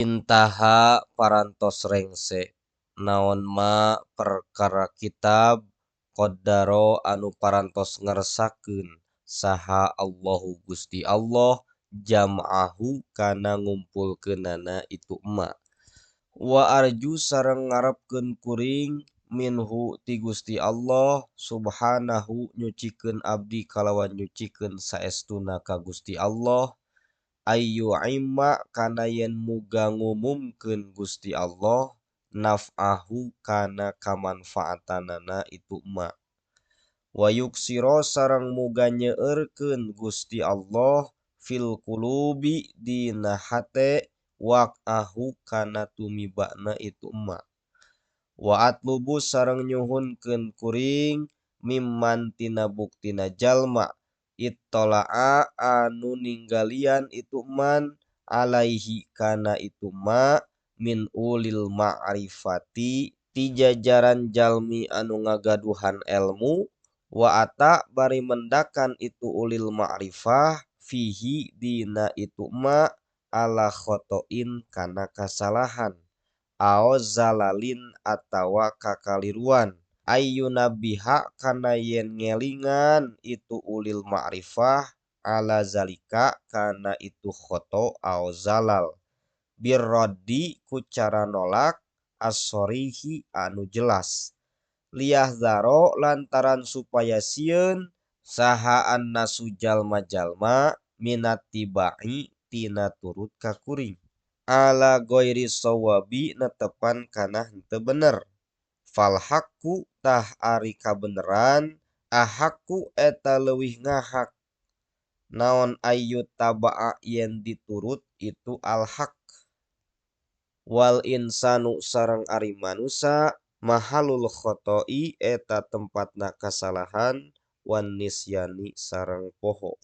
Intaha parantos rengse, naon ma perkara kitab qaddaro anu parantos ngeresakeun saha Allahu Gusti Allah jam'ahu kana ngumpulkeunana itu ma. Wa arju sareng ngarepkeun kuring minhu ti Gusti Allah subhanahu nyucikeun abdi kalawan nyucikeun saestuna ka Gusti Allah ayu imma kana yen muga ngumumkeun Gusti Allah naf'ahu kana kamanfaatanana itu ma. Wa yuksiro sareng muga nyeueurkeun Gusti Allah fil qulubi dina hate waqahu kana tumibana itu ma. Wa atlubu sareng nyuhunkeun kuring mimman tina buktina jalma ittola'a anu ninggalian itu man alaihi kana itu ma min ulil ma'rifati ti jajaran jalmi anu ngagaduhan ilmu wa ata bari mendakan itu ulil ma'rifah fihi dina itu ma ala khotoin kana kasalahan aoz zalalin atawa kakaliruan ayu nabiha kana yen ngelingan itu ulil ma'rifah ala zalika kana itu khoto au zalal birroddi ku cara nolak as-sorihi anu jelas liyah zaro lantaran supaya sieun saha annasu jalma-jalma minat tibai tina turut ka kuring ala goiri sawabi netepan kana henteu bener fal haqqu tah ari kabeneran ahakku eta leuwih ngahak naon ayu taba'a yen diturut itu al haq wal insanu sareng ari manusa mahalul khoto'i eta tempatna kasalahan wan nisyani sareng poho.